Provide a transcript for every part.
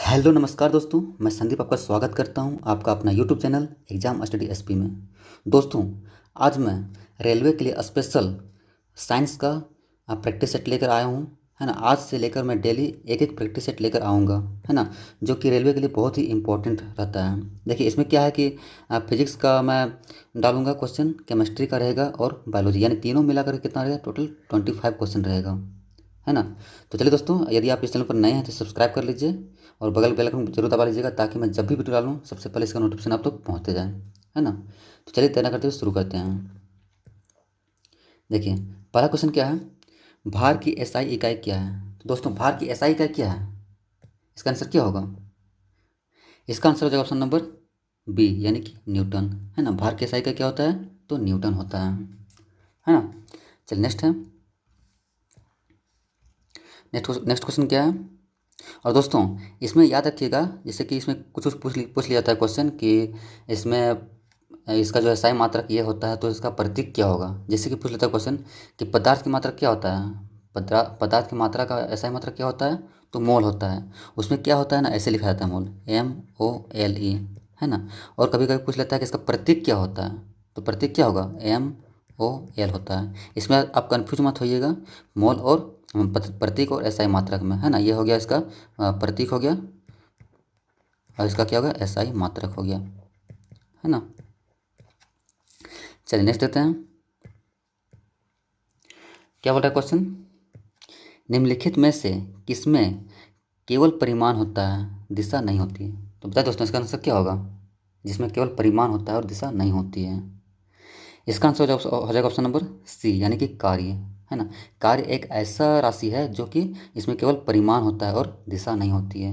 Hello नमस्कार दोस्तों, मैं संदीप आपका स्वागत करता हूं आपका अपना YouTube channel exam study SP में। दोस्तों, आज मैं रेलवे के लिए स्पेशल साइंस का प्रैक्टिस सेट लेकर आया हूं, है ना। आज से लेकर मैं डेली एक एक प्रैक्टिस सेट लेकर आऊंगा, है ना, जो कि रेलवे के लिए बहुत ही इंपॉर्टेंट रहता है। देखिए, इसमें क्या है कि फिजिक्स का मैं डालूंगा क्वेश्चन, केमिस्ट्री का रहेगा और बायोलॉजी, यानी तीनों मिलाकर कितना रहेगा, टोटल 25 क्वेश्चन रहेगा, है ना। तो चलिए दोस्तों, यदि आप इस चैनल पर नए हैं तो सब्सक्राइब कर लीजिए और बगल बेल आइकन जरूर दबा लीजिएगा, ताकि मैं जब भी वीडियो डालूँ सबसे पहले इसका नोटिफिकेशन आप तक पहुँचते जाए, है ना। तो चलिए देर न करते हुए शुरू करते हैं। देखिए, पहला क्वेश्चन क्या है, भार की एसआई इकाई क्या है। तो दोस्तों, भार की एसआई इकाई क्या है, इसका आंसर क्या होगा। इसका आंसर हो जाएगा ऑप्शन नंबर बी, यानी कि न्यूटन, है ना। भार की एसआई इकाई क्या होता है, तो न्यूटन होता है ना। चलिए नेक्स्ट है, नेक्स्ट क्वेश्चन क्या है। और दोस्तों, इसमें याद रखिएगा, जैसे कि इसमें कुछ पूछ लिया जाता है क्वेश्चन कि इसमें इसका जो है साई मात्रक ये होता है तो इसका प्रतीक क्या होगा। जैसे कि पूछ लेता है क्वेश्चन कि पदार्थ की मात्रा क्या होता है, पदार्थ की मात्रा का एसआई मात्रक क्या होता है, तो मोल होता है। उसमें क्या होता है ना, ऐसे लिखा जाता है मोल, MOLE, है ना। और कभी कभी पूछ लेता है कि इसका प्रतीक क्या होता है, तो प्रतीक क्या होगा, MOL होता है। इसमें आप कन्फ्यूज मत होइएगा, मोल और प्रतीक और एसआई मात्रक में, है ना। ये हो गया इसका प्रतीक हो गया और इसका क्या होगा, एसआई मात्रक हो गया, है ना। चलिए नेक्स्ट देते हैं, क्या बोल रहा है क्वेश्चन, निम्नलिखित में से किसमें केवल परिमाण होता है, दिशा नहीं होती है। तो बताए दोस्तों, इसका आंसर क्या होगा, जिसमें केवल परिमाण होता है और दिशा नहीं होती है। इसका आंसर हो जाएगा ऑप्शन नंबर सी, यानी कि कार्य, है ना। कार्य एक ऐसा राशि है जो कि इसमें केवल परिमाण होता है और दिशा नहीं होती है।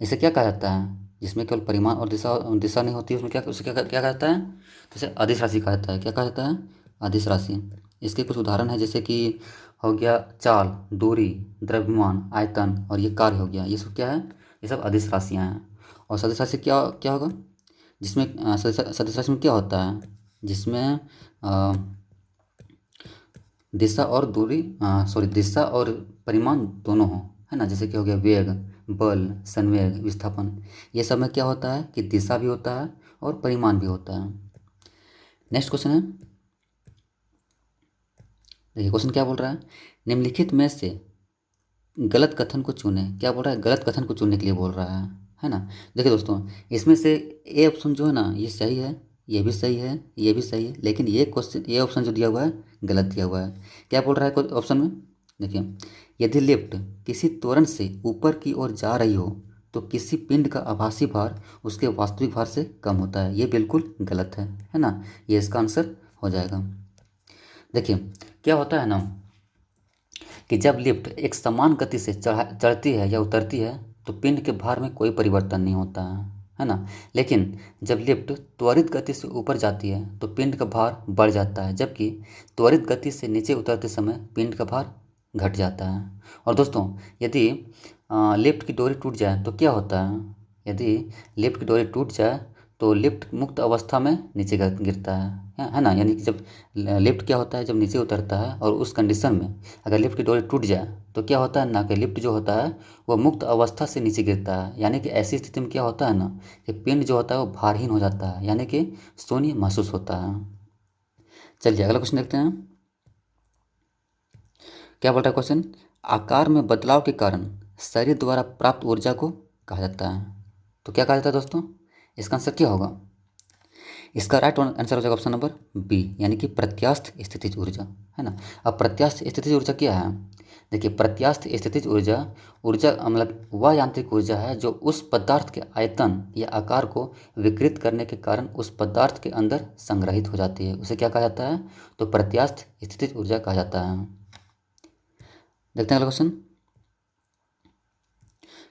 इसे क्या कहा जाता है, जिसमें केवल परिमाण और दिशा नहीं होती है, उसमें क्या उसे क्या क्या कहा जाता है, तो इसे अदिश राशि कहा जाता है। क्या कहा जाता है, अदिश राशि। इसके कुछ उदाहरण है, जैसे कि हो गया चाल, दूरी, द्रव्यमान, आयतन, और ये कार्य हो गया। ये सब क्या है, ये सब अदिश राशियाँ हैं। और सदिश राशि क्या क्या होगा, जिसमें सदिश राशि में क्या होता है, जिसमें अ, दिशा और दूरी, सॉरी, दिशा और परिमाण दोनों हों, है ना। जैसे कि हो गया वेग, बल, संवेग, विस्थापन। ये सब में क्या होता है कि दिशा भी होता है और परिमाण भी होता है। नेक्स्ट क्वेश्चन है, देखिए क्वेश्चन क्या बोल रहा है, निम्नलिखित में से गलत कथन को चुने। क्या बोल रहा है, गलत कथन को चुनने के लिए बोल रहा है ना। देखिए दोस्तों, इसमें से ए ऑप्शन जो है ना, ये सही है, ये भी सही है, ये भी सही है, लेकिन ये क्वेश्चन, ये ऑप्शन जो दिया हुआ है गलत दिया हुआ है। क्या बोल रहा है ऑप्शन में, देखिए, यदि लिफ्ट किसी त्वरण से ऊपर की ओर जा रही हो तो किसी पिंड का आभासी भार उसके वास्तविक भार से कम होता है। ये बिल्कुल गलत है ना। ये इसका आंसर हो जाएगा। देखिए, क्या होता है ना कि जब लिफ्ट एक समान गति से चढ़ती है या उतरती है तो पिंड के भार में कोई परिवर्तन नहीं होता है ना। लेकिन जब लिफ्ट त्वरित गति से ऊपर जाती है तो पिंड का भार बढ़ जाता है, जबकि त्वरित गति से नीचे उतरते समय पिंड का भार घट जाता है। और दोस्तों, यदि लिफ्ट की डोरी टूट जाए तो क्या होता है, यदि लिफ्ट की डोरी टूट जाए तो लिफ्ट मुक्त अवस्था में नीचे गिरता है ना। यानी कि जब लिफ्ट क्या होता है, जब नीचे उतरता है और उस कंडीशन में अगर लिफ्ट की डोरी टूट जाए तो क्या होता है ना, कि लिफ्ट जो होता है वो मुक्त अवस्था से नीचे गिरता है। यानी कि ऐसी स्थिति में क्या होता है ना, कि पिंड जो होता है वो भारहीन हो जाता है, यानी कि शून्य महसूस होता है। चलिए अगला क्वेश्चन देखते हैं, क्या बोल रहा है क्वेश्चन, आकार में बदलाव के कारण शरीर द्वारा प्राप्त ऊर्जा को कहा जाता है। तो क्या कहा जाता है दोस्तों, इसका आंसर क्या होगा। इसका राइट आंसर हो जाएगा ऑप्शन नंबर बी, यानी कि प्रत्यास्थ स्थितिज ऊर्जा, है ना। अब प्रत्यास्थ स्थितिज ऊर्जा क्या है, देखिए, प्रत्यास्थ स्थितिज ऊर्जा ऊर्जा मतलब वह यांत्रिक ऊर्जा है जो उस पदार्थ के आयतन या आकार को विकृत करने के कारण उस पदार्थ के अंदर संग्रहित हो जाती है। उसे क्या कहा जाता है, तो प्रत्यास्थ स्थितिज ऊर्जा कहा जाता है। देखते हैं अगला क्वेश्चन,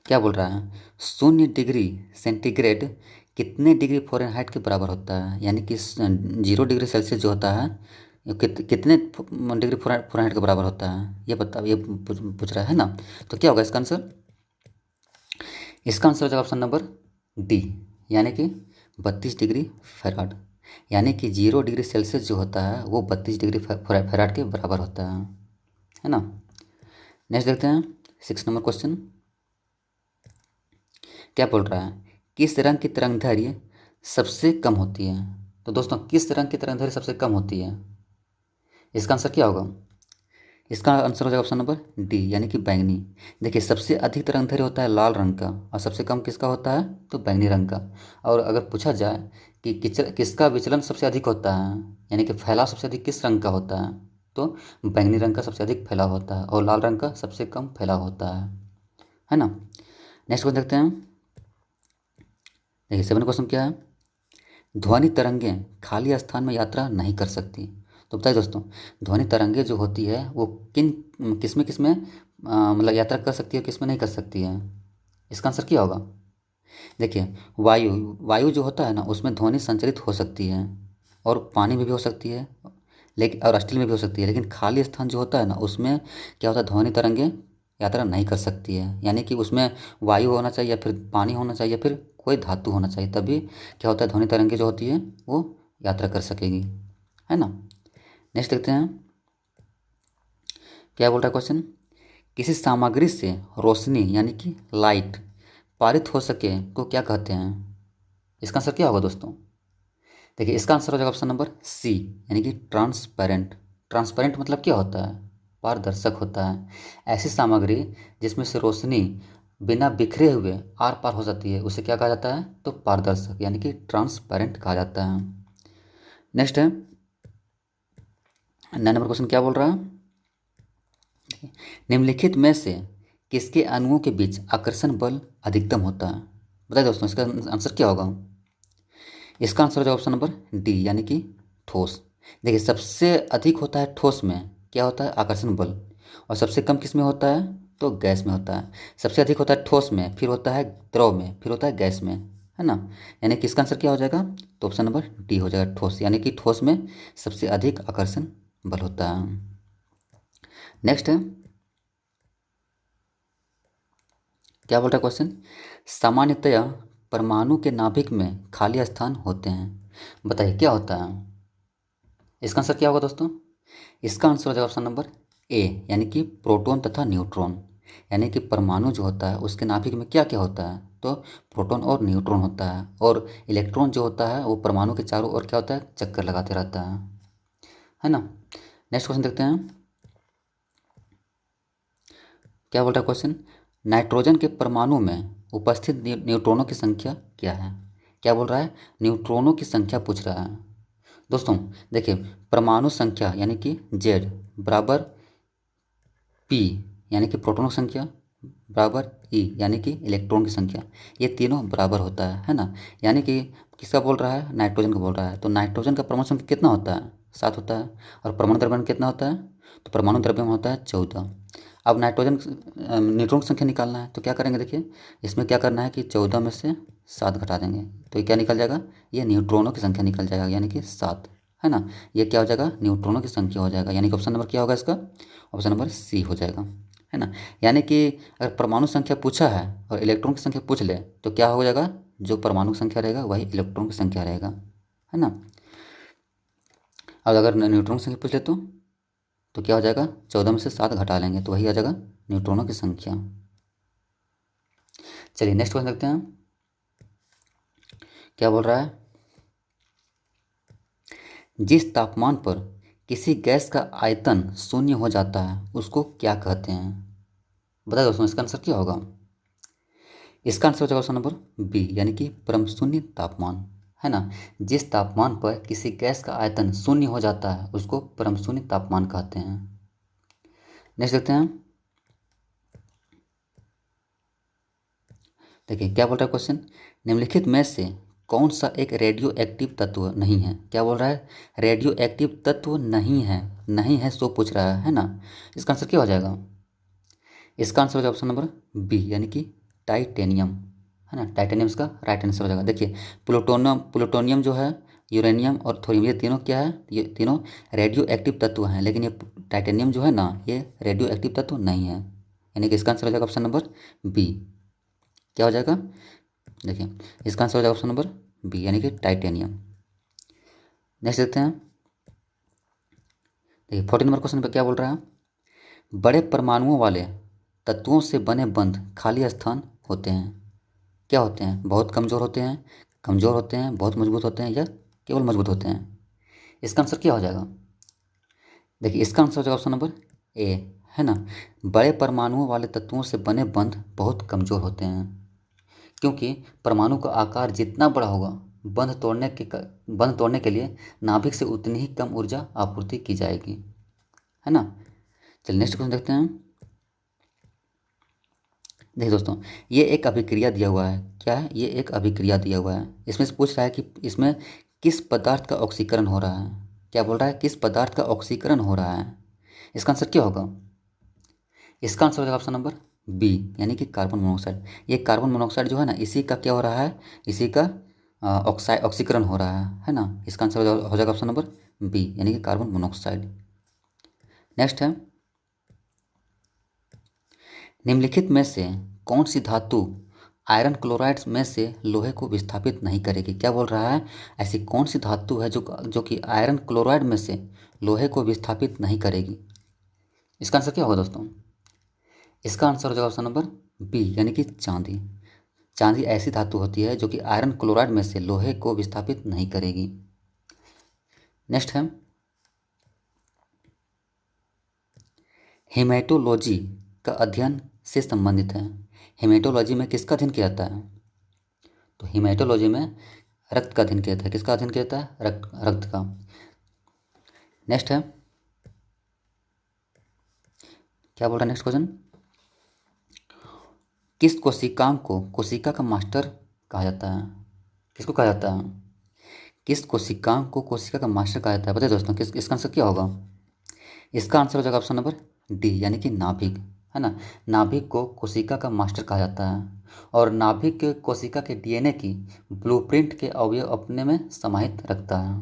क्या बोल रहा है, 0 डिग्री सेंटीग्रेड कितने डिग्री फ़ारेनहाइट के बराबर होता है। यानी कि 0 डिग्री सेल्सियस जो होता है ये कितने डिग्री फ़ारेनहाइट के बराबर होता है, ये बता, ये पूछ रहा है ना। तो क्या होगा इसका आंसर, इसका आंसर हो जाएगा ऑप्शन नंबर डी, यानी कि 32 डिग्री फ़ारेनहाइट। यानी कि 0 डिग्री सेल्सियस जो होता है वो 32 डिग्री फ़ारेनहाइट के बराबर होता है ना। नेक्स्ट देखते हैं 6 नंबर क्वेश्चन, क्या बोल रहा है, किस रंग की तरंगदैर्घ्य सबसे कम होती है। तो दोस्तों किस रंग की तरंगदैर्घ्य सबसे कम होती है, इसका आंसर क्या होगा। इसका आंसर हो जाएगा ऑप्शन नंबर डी यानी कि बैंगनी। देखिए सबसे अधिक तरंगदैर्घ्य होता है लाल रंग का और सबसे कम किसका होता है, तो बैंगनी रंग का। और अगर पूछा जाए कि किसका विचलन सबसे अधिक होता है, यानी कि फैलाव सबसे अधिक किस रंग का होता है, तो बैंगनी रंग का सबसे अधिक फैलाव होता है और लाल रंग का सबसे कम फैलाव होता है ना। नेक्स्ट क्वेश्चन देखते हैं। देखिए 7 क्वेश्चन क्या है, ध्वनि तरंगें खाली स्थान में यात्रा नहीं कर सकती। तो बताइए दोस्तों, ध्वनि तरंगें जो होती है वो किस में मतलब यात्रा कर सकती है, किस में नहीं कर सकती है, इसका आंसर क्या होगा। देखिए वायु वायु जो होता है ना उसमें ध्वनि संचरित हो सकती है और पानी में भी हो सकती है, लेकिन और स्टील में भी हो सकती है, लेकिन खाली स्थान जो होता है ना उसमें क्या होता है, ध्वनि तरंगें यात्रा नहीं कर सकती है। यानी कि उसमें वायु होना चाहिए या फिर पानी होना चाहिए या फिर कोई धातु होना चाहिए, तभी क्या होता है ध्वनि तरंगें जो होती है वो यात्रा कर सकेगी, है ना। नेक्स्ट देखते हैं क्या बोल रहा है क्वेश्चन, किसी सामग्री से रोशनी यानी कि लाइट पारित हो सके को क्या कहते हैं, इसका आंसर क्या होगा दोस्तों। देखिए इसका आंसर हो जाएगा ऑप्शन नंबर सी यानी कि ट्रांसपेरेंट। ट्रांसपेरेंट मतलब क्या होता है, पारदर्शक होता है। ऐसी सामग्री जिसमें से रोशनी बिना बिखरे हुए आर पार हो जाती है उसे क्या कहा जाता है, तो पारदर्शक यानी कि ट्रांसपेरेंट कहा जाता है। नेक्स्ट है 9 नंबर क्वेश्चन क्या बोल रहा है, निम्नलिखित में से किसके अणुओं के बीच आकर्षण बल अधिकतम होता है। बताइए दोस्तों इसका आंसर क्या होगा। इसका आंसर हो जाएगा ऑप्शन नंबर डी यानी कि ठोस। देखिए सबसे अधिक होता है ठोस में क्या होता है, आकर्षण बल, और सबसे कम किस में होता है, तो गैस में होता है। सबसे अधिक होता है ठोस में, फिर होता है द्रव में, फिर होता है गैस में, है ना। यानी कि इसका आंसर क्या हो जाएगा, तो ऑप्शन नंबर डी हो जाएगा ठोस, यानी कि ठोस में सबसे अधिक आकर्षण बल होता है। नेक्स्ट है क्या बोल रहा है क्वेश्चन, सामान्यतया परमाणु के नाभिक में खाली स्थान होते हैं। बताइए क्या होता है, इसका आंसर क्या होगा दोस्तों। इसका आंसर हो जाएगा ऑप्शन नंबर ए यानी कि प्रोटॉन तथा न्यूट्रॉन। यानी कि परमाणु जो होता है उसके नाभिक में क्या क्या होता है, तो प्रोटॉन और न्यूट्रॉन होता है, और इलेक्ट्रॉन जो होता है वो परमाणु के चारों ओर क्या होता है, चक्कर लगाते रहता है ना। नेक्स्ट क्वेश्चन देखते हैं क्या बोल रहा है क्वेश्चन, नाइट्रोजन के परमाणु में उपस्थित न्यूट्रॉनों की संख्या क्या है। क्या बोल रहा है, न्यूट्रॉनों की संख्या पूछ रहा है। दोस्तों देखिए परमाणु संख्या यानी कि जेड बराबर पी यानी कि प्रोटॉनों की संख्या बराबर ई यानी कि इलेक्ट्रॉन की संख्या, ये तीनों बराबर होता है ना। यानी कि किसका बोल रहा है, नाइट्रोजन का बोल रहा है। तो नाइट्रोजन का परमाणु संख्या कितना होता है, 7 होता है, और परमाणु द्रव्यमान कितना होता है, तो परमाणु द्रव्यमान होता है 14। अब नाइट्रोजन न्यूट्रॉन की संख्या निकालना है तो क्या करेंगे, देखिए इसमें क्या करना है कि 14 में से 7 घटा देंगे तो ये क्या निकल जाएगा, ये न्यूट्रॉनों की संख्या निकल जाएगा यानी कि 7, है ना। ये क्या हो जाएगा, न्यूट्रॉनों की संख्या हो जाएगा, यानी कि ऑप्शन नंबर क्या होगा इसका, ऑप्शन नंबर सी हो जाएगा, है ना। यानी कि अगर परमाणु संख्या पूछा है और इलेक्ट्रॉन की संख्या पूछ ले तो क्या हो जाएगा, जो परमाणु की संख्या रहेगा वही इलेक्ट्रॉन की संख्या रहेगा, है ना। और अगर न्यूट्रॉन की संख्या पूछ ले तो क्या हो जाएगा, 14 में से 7 घटा लेंगे तो वही आ जाएगा न्यूट्रॉनों की संख्या। चलिए नेक्स्ट क्वेश्चन देखते हैं क्या बोल रहा है, जिस तापमान पर किसी गैस का आयतन शून्य हो जाता है उसको क्या कहते हैं। बताए दोस्तों इसका आंसर क्या होगा। इसका आंसर हो जाएगा ऑप्शन नंबर बी यानी कि परम शून्य तापमान, है ना। जिस तापमान पर किसी गैस का आयतन शून्य हो जाता है उसको परम शून्य तापमान कहते हैं। नेक्स्ट देखते हैं, देखिए क्या बोल रहा है क्वेश्चन, निम्नलिखित में से कौन सा एक रेडियो एक्टिव तत्व नहीं है। क्या बोल रहा है, रेडियो एक्टिव तत्व नहीं है, नहीं है सो पूछ रहा है ना। इसका आंसर क्या हो जाएगा, इसका आंसर हो जाएगा ऑप्शन नंबर बी यानी कि टाइटेनियम, है ना। टाइटेनियम इसका राइट आंसर हो जाएगा। देखिए प्लूटोनियम प्लूटोनियम जो है, यूरेनियम और थोरियम, ये तीनों क्या है, ये तीनों रेडियो एक्टिव तत्व हैं, लेकिन ये टाइटेनियम जो है ना ये रेडियो एक्टिव तत्व नहीं है, यानी कि इसका आंसर हो जाएगा ऑप्शन नंबर बी। क्या हो जाएगा, देखिए इसका आंसर हो जाएगा ऑप्शन नंबर बी यानी कि टाइटेनियम। नेक्स्ट देखते हैं, देखिए 14 नंबर क्वेश्चन पे क्या बोल रहा है, बड़े परमाणुओं वाले तत्वों से बने बंध खाली स्थान होते हैं। क्या होते हैं? बहुत कमज़ोर होते हैं, बहुत मजबूत होते हैं, या केवल मजबूत होते हैं? इसका आंसर क्या हो जाएगा? देखिए इसका आंसर हो जाएगा ऑप्शन नंबर ए, है ना। बड़े परमाणुओं वाले तत्वों से बने बंध बहुत कमज़ोर होते हैं, क्योंकि परमाणु का आकार जितना बड़ा होगा, बंध तोड़ने के लिए नाभिक से उतनी ही कम ऊर्जा आपूर्ति की जाएगी, है ना। चलिए नेक्स्ट क्वेश्चन देखते हैं। देखिए दोस्तों, ये एक अभिक्रिया दिया हुआ है। क्या है? ये एक अभिक्रिया दिया हुआ है। इसमें से पूछ रहा है कि इसमें किस पदार्थ का ऑक्सीकरण हो रहा है। क्या बोल रहा है? किस पदार्थ का ऑक्सीकरण हो रहा है। इसका आंसर क्या होगा? इसका आंसर हो जाएगा ऑप्शन नंबर बी, यानी कि कार्बन मोनोऑक्साइड। ये कार्बन मोनोऑक्साइड जो है ना, इसी का क्या हो रहा है? इसी का ऑक्सीकरण हो रहा है ना। इसका आंसर हो जाएगा ऑप्शन नंबर बी, यानी कि कार्बन मोनोऑक्साइड। नेक्स्ट है, निम्नलिखित में से कौन सी धातु आयरन क्लोराइड में से लोहे को विस्थापित नहीं करेगी। क्या बोल रहा है? ऐसी कौन सी धातु है जो कि आयरन क्लोराइड में से लोहे को विस्थापित नहीं करेगी। इसका आंसर क्या होगा दोस्तों? इसका आंसर हो जाएगा ऑप्शन नंबर बी, यानी कि चांदी। चांदी ऐसी धातु होती है जो कि आयरन क्लोराइड में से लोहे को विस्थापित नहीं करेगी। नेक्स्ट है, हेमेटोलॉजी का अध्ययन से संबंधित है। हेमेटोलॉजी में किसका अध्ययन किया जाता है? तो हेमेटोलॉजी में रक्त का अध्ययन किया जाता है। किसका अध्ययन किया जाता है? रक्त का। नेक्स्ट है, क्या बोल रहा है नेक्स्ट क्वेश्चन? किस कोशिकांग को कोशिका का मास्टर कहा जाता है? किसको कहा जाता है? किस कोशिकांग को कोशिका का मास्टर कहा जाता है? बताइए दोस्तों, इसका आंसर क्या होगा? इसका आंसर हो जाएगा ऑप्शन नंबर डी, यानी कि नाभिक, है ना। नाभिक को कोशिका का मास्टर कहा जाता है, और नाभिक कोशिका के डीएनए की ब्लूप्रिंट के अवयव अपने में समाहित रखता है।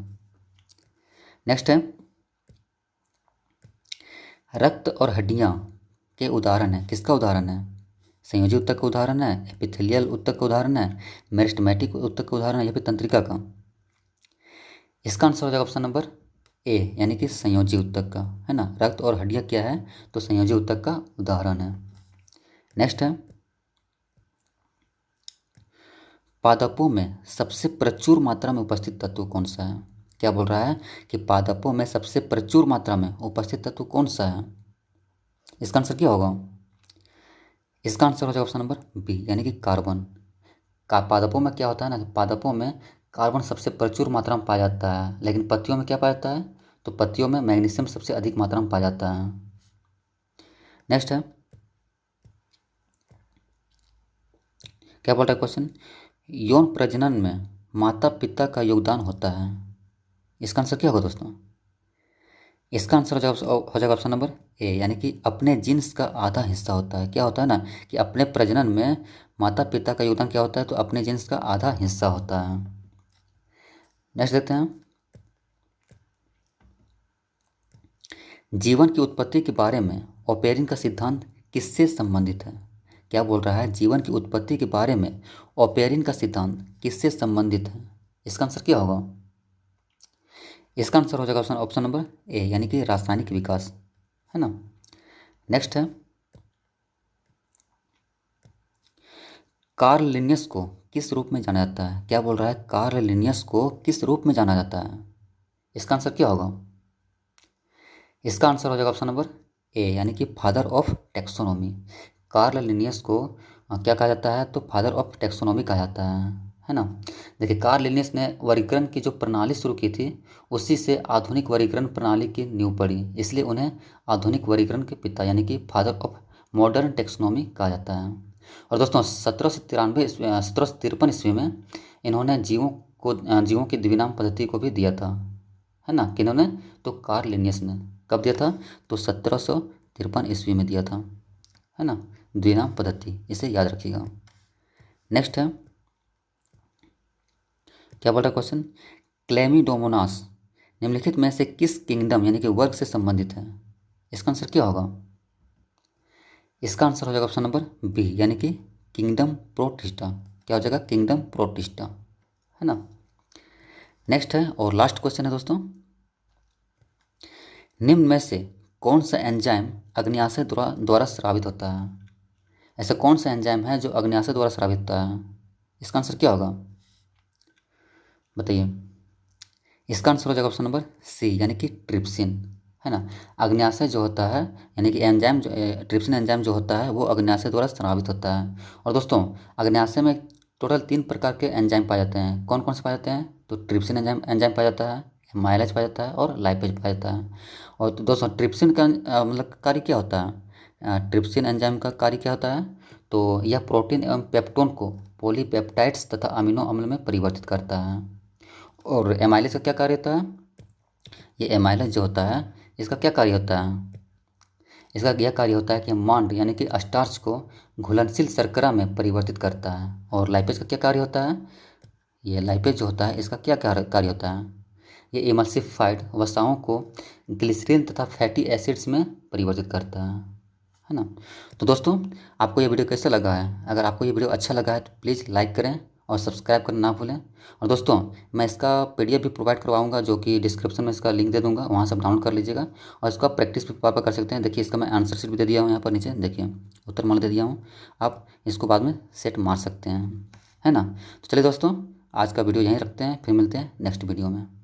नेक्स्ट है, रक्त और हड्डियाँ के उदाहरण है। किसका उदाहरण है? संयोजी ऊतक का उदाहरण है, एपिथेलियल ऊतक का उदाहरण है, मेरिस्टेमेटिक ऊतक का उदाहरण है, या फिर तंत्रिका का। इसका आंसर हो जाएगा ऑप्शन नंबर ए, यानी कि संयोजी ऊतक का, है ना। रक्त और हड्डियाँ क्या है? तो संयोजी ऊतक का उदाहरण है। नेक्स्ट है, पादपों में सबसे प्रचुर मात्रा में उपस्थित तत्व कौन सा है? क्या बोल रहा है कि पादपों में सबसे प्रचुर मात्रा में उपस्थित तत्व कौन सा है? इसका आंसर क्या होगा? इसका आंसर हो जाएगा ऑप्शन नंबर बी, यानी कि कार्बन। पादपों में क्या होता है ना, पादपों में कार्बन सबसे प्रचुर मात्रा में पाया जाता है, लेकिन पत्तियों में क्या पाया जाता है? तो पत्तियों में मैग्नीशियम सबसे अधिक मात्रा में पाया जाता है। नेक्स्ट है, क्या बोल रहा है क्वेश्चन? यौन प्रजनन में माता पिता का योगदान होता है। इसका आंसर क्या होगा दोस्तों? इसका आंसर हो जाएगा ऑप्शन नंबर ए, यानी कि अपने जीन्स का आधा हिस्सा होता है। क्या होता है ना कि अपने प्रजनन में माता पिता का योगदान क्या होता है? तो अपने जीन्स का आधा हिस्सा होता है। नेक्स्ट देखते हैं, जीवन की उत्पत्ति के बारे में ओपेरिन का सिद्धांत किससे संबंधित है? क्या बोल रहा है? जीवन की उत्पत्ति के बारे में ओपेरिन का सिद्धांत किससे संबंधित है? इसका आंसर क्या होगा? इसका आंसर हो जाएगा ऑप्शन नंबर ए, यानी कि रासायनिक विकास, है ना। नेक्स्ट है, कार्ल लिनियस को किस रूप में जाना जाता है? क्या बोल रहा है? कार्ल लिनियस को किस रूप में जाना जाता है? इसका आंसर क्या होगा? इसका आंसर हो जाएगा ऑप्शन नंबर ए, यानी कि father of taxonomy. Karl Linnaeus को क्या कहा जाता है? तो फादर ऑफ टेक्सोनॉमी कहा जाता है ना। देखिए कार्ल लिनियस ने वर्गीकरण की जो प्रणाली शुरू की थी, उसी से आधुनिक वर्गीकरण प्रणाली की नींव पड़ी, इसलिए उन्हें आधुनिक वर्गीकरण के पिता यानी कि फादर ऑफ मॉडर्न टेक्सोनॉमी कहा जाता है। और दोस्तों 1753 ईस्वी में इन्होंने जीवों की द्विनाम पद्धति को भी दिया था, है ना। किन्होंने? तो कार्ल लिनियस ने। कब दिया था? तो 1753 ईस्वी में दिया था, है ना, द्विनाम पद्धति। इसे याद रखिएगा। नेक्स्ट है, क्या बोल रहा है क्वेश्चन? क्लेमिडोमोनास निम्नलिखित में से किस किंगडम यानी कि वर्ग से संबंधित है? इसका आंसर क्या होगा? इसका आंसर हो जाएगा ऑप्शन नंबर बी, यानी कि किंगडम प्रोटिस्टा। क्या हो जाएगा? किंगडम प्रोटिस्टा, है ना। नेक्स्ट है और लास्ट क्वेश्चन है दोस्तों, निम्न में से कौन सा एंजाइम अग्न्याशय द्वारा स्रावित होता है? ऐसा कौन सा एंजाइम है जो अग्न्याशय द्वारा स्रावित होता है? इसका आंसर क्या होगा बताइए। इसका आंसर हो जाएगा ऑप्शन नंबर सी, यानी कि ट्रिप्सिन, है ना। अग्न्याशय जो होता है, यानी कि एंजाइम जो ट्रिप्सिन एंजाइम जो होता है वो अग्न्याशय द्वारा स्रावित होता है। और दोस्तों अग्न्याशय में टोटल 3 प्रकार के एंजाइम पाए जाते हैं। कौन कौन से पाए जाते हैं? तो ट्रिप्सिन एंजाइम एंजाइम पाया जाता है, माइलेज पाया जाता है और लाइपेज पाया जाता है। और तो दोस्तों ट्रिप्सिन का मतलब कार्य क्या होता है? ट्रिप्सिन एंजाइम का कार्य क्या होता है? तो यह प्रोटीन एवं पेप्टोन को पॉलीपेप्टाइड्स तथा अमीनो अम्ल में परिवर्तित करता है। और एमाइलेज का क्या कार्य होता है? ये एमाइलेज जो होता है इसका क्या कार्य होता है? इसका यह कार्य होता है कि मॉन्ड यानी कि स्टार्च को घुलनशील शर्करा में परिवर्तित करता है। और लाइपेज का क्या कार्य होता है? ये लाइपेज जो होता है इसका क्या कार्य होता है? ये इमल्सिफाइड वसाओं को ग्लिसरीन तथा फैटी एसिड्स में परिवर्तित करता है ना। तो दोस्तों आपको ये वीडियो कैसा लगा है? अगर आपको ये वीडियो अच्छा लगा है तो प्लीज़ लाइक करें और सब्सक्राइब करना ना भूलें। और दोस्तों मैं इसका पीडीएफ भी प्रोवाइड करवाऊंगा, जो कि डिस्क्रिप्शन में इसका लिंक दे दूंगा, वहाँ से आप डाउनलोड कर लीजिएगा और इसका प्रैक्टिस भी पापा कर सकते हैं। देखिए इसका मैं आंसर शीट भी दे दिया हूँ यहाँ पर नीचे, देखिए उत्तरमाला दे दिया हूँ, आप इसको बाद में सेट मार सकते हैं, है ना। तो चलिए दोस्तों आज का वीडियो यहीं रखते हैं, फिर मिलते हैं नेक्स्ट वीडियो में।